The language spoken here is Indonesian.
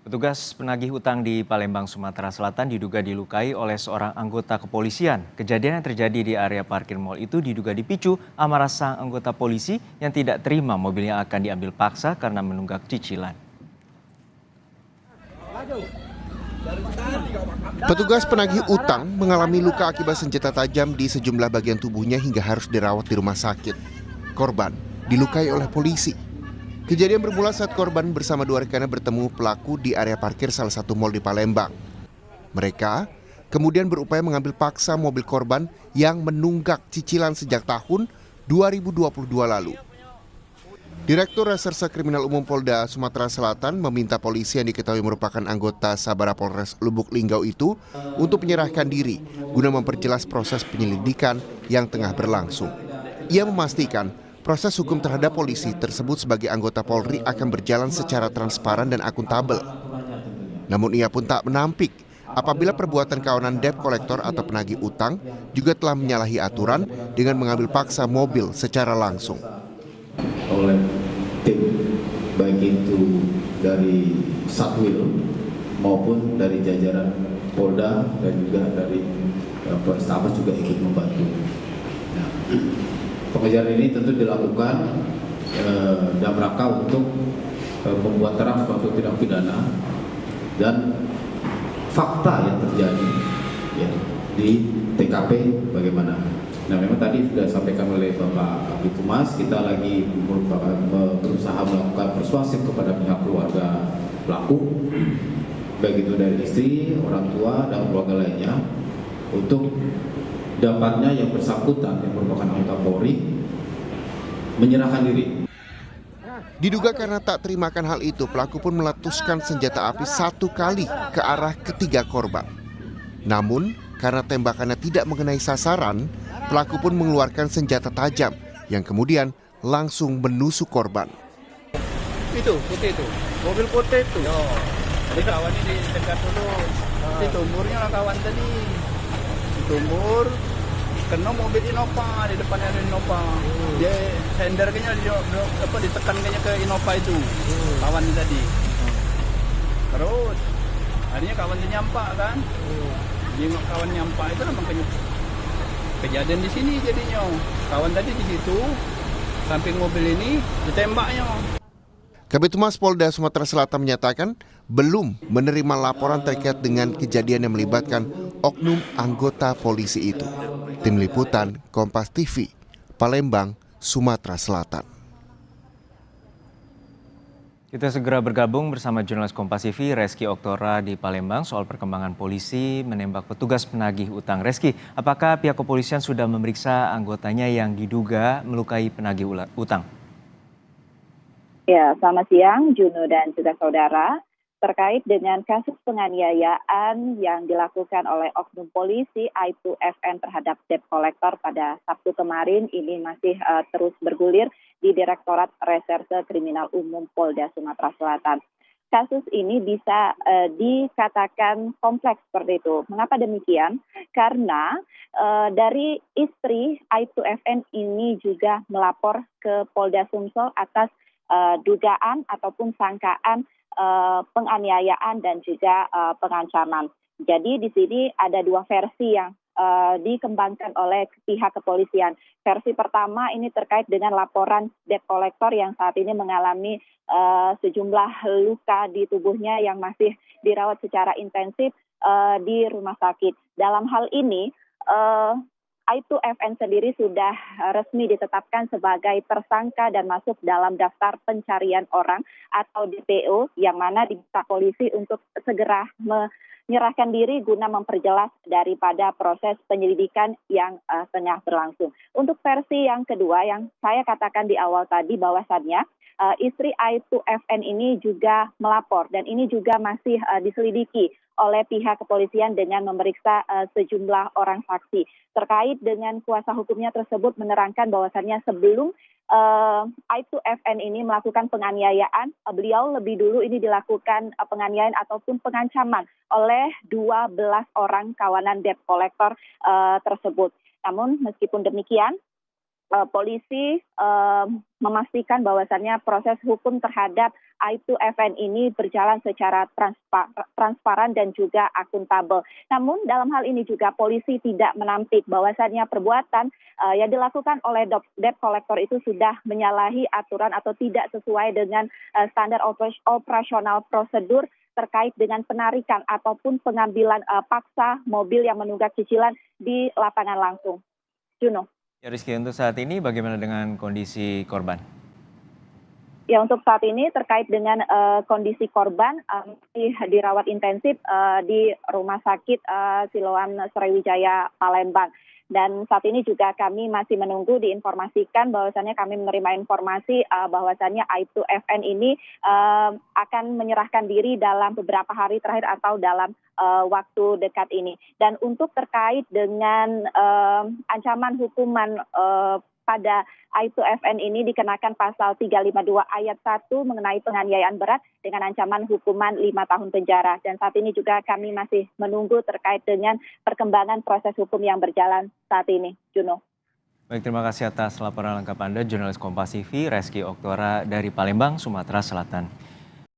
Petugas penagih utang di Palembang, Sumatera Selatan diduga dilukai oleh seorang anggota kepolisian. Kejadian yang terjadi di area parkir mal itu diduga dipicu amarah sang anggota polisi yang tidak terima mobilnya akan diambil paksa karena menunggak cicilan. Petugas penagih utang mengalami luka akibat senjata tajam di sejumlah bagian tubuhnya hingga harus dirawat di rumah sakit. Korban dilukai oleh polisi. Kejadian bermula saat korban bersama dua rekannya bertemu pelaku di area parkir salah satu mal di Palembang. Mereka kemudian berupaya mengambil paksa mobil korban yang menunggak cicilan sejak tahun 2022 lalu. Direktur Reserse Kriminal Umum Polda Sumatera Selatan meminta polisi yang diketahui merupakan anggota Sabara Polres Lubuk Linggau itu untuk menyerahkan diri guna memperjelas proses penyelidikan yang tengah berlangsung. Ia memastikan proses hukum terhadap polisi tersebut sebagai anggota Polri akan berjalan secara transparan dan akuntabel. Namun ia pun tak menampik apabila perbuatan kawanan debt collector atau penagih utang juga telah menyalahi aturan dengan mengambil paksa mobil secara langsung. Oleh tim baik itu dari Satwil maupun dari jajaran Polda dan juga dari Polrestabes juga ikut membantu. Nah, pengejaran ini tentu dilakukan dalam rangka untuk membuat terang suatu tindak pidana dan fakta yang terjadi ya, di TKP bagaimana. Nah, memang tadi sudah disampaikan oleh Bapak Kabid Humas, kita lagi berusaha melakukan persuasif kepada pihak keluarga pelaku, baik itu dari istri, orang tua, dan keluarga lainnya, untuk dapatnya yang bersangkutan yang merupakan anggota Polri menyerahkan diri. Diduga karena tak terimakan hal itu, pelaku pun meletuskan senjata api satu kali ke arah ketiga korban. Namun, karena tembakannya tidak mengenai sasaran, pelaku pun mengeluarkan senjata tajam yang kemudian langsung menusuk korban. Itu, putih itu. Mobil putih itu. Jadi kawan ini dekat dulu. Di tumburnya lah kawan tadi. Di tumbur, kena mobil Innova, di depannya ada Innova. Dia sender kayaknya ditekan kayaknya ke Innova itu. Kawan tadi. Terus, akhirnya kawan dia nyampak kan. Dia kawan nyampak itu memang kejadian di sini jadinya. Kawan tadi di situ, samping mobil ini ditembaknya. Kabid Humas Polda Sumatera Selatan menyatakan belum menerima laporan terkait dengan kejadian yang melibatkan oknum anggota polisi itu. Tim Liputan Kompas TV, Palembang, Sumatera Selatan. Kita segera bergabung bersama jurnalis Kompas TV Reski Oktora di Palembang soal perkembangan polisi menembak petugas penagih utang. Reski, apakah pihak kepolisian sudah memeriksa anggotanya yang diduga melukai penagih utang? Ya, selamat siang Juno dan juga saudara. Terkait dengan kasus penganiayaan yang dilakukan oleh oknum polisi Aibtu FN terhadap debt collector pada Sabtu kemarin, ini masih terus bergulir di Direktorat Reserse Kriminal Umum Polda Sumatera Selatan. Kasus ini bisa dikatakan kompleks seperti itu. Mengapa demikian? Karena dari istri Aibtu FN ini juga melapor ke Polda Sumsel atas dugaan ataupun sangkaan penganiayaan dan juga pengancaman. Jadi di sini ada dua versi yang dikembangkan oleh pihak kepolisian. Versi pertama ini terkait dengan laporan debt collector yang saat ini mengalami sejumlah luka di tubuhnya yang masih dirawat secara intensif di rumah sakit. Dalam hal ini Aibtu FN sendiri sudah resmi ditetapkan sebagai tersangka dan masuk dalam daftar pencarian orang atau DPO yang mana diminta polisi untuk segera menyerahkan diri guna memperjelas daripada proses penyelidikan yang tengah berlangsung. Untuk versi yang kedua yang saya katakan di awal tadi bahwasannya istri Aibtu FN ini juga melapor dan ini juga masih diselidiki oleh pihak kepolisian dengan memeriksa sejumlah orang saksi. Terkait dengan kuasa hukumnya tersebut menerangkan bahwasannya sebelum Aibtu FN ini melakukan penganiayaan, beliau lebih dulu ini dilakukan penganiayaan ataupun pengancaman oleh 12 orang kawanan debt collector tersebut. Namun meskipun demikian, polisi memastikan bahwasannya proses hukum terhadap Aib2FN ini berjalan secara transparan dan juga akuntabel. Namun dalam hal ini juga polisi tidak menampik bahwasannya perbuatan yang dilakukan oleh debt collector itu sudah menyalahi aturan atau tidak sesuai dengan standar operasional prosedur terkait dengan penarikan ataupun pengambilan paksa mobil yang menunggak cicilan di lapangan langsung. Juno. Ya Rizky, untuk saat ini bagaimana dengan kondisi korban? Ya, untuk saat ini terkait dengan kondisi korban masih dirawat intensif di Rumah Sakit Siloam Sriwijaya Palembang. Dan saat ini juga kami masih menunggu diinformasikan bahwasannya kami menerima informasi bahwasannya Aib2FN ini akan menyerahkan diri dalam beberapa hari terakhir atau dalam waktu dekat ini. Dan untuk terkait dengan ancaman hukuman pada Aib2FN ini dikenakan pasal 352 ayat 1 mengenai penganiayaan berat dengan ancaman hukuman 5 tahun penjara. Dan saat ini juga kami masih menunggu terkait dengan perkembangan proses hukum yang berjalan saat ini. Juno. Baik, terima kasih atas laporan lengkap Anda, jurnalis Kompas TV, Reski Oktora dari Palembang, Sumatera Selatan.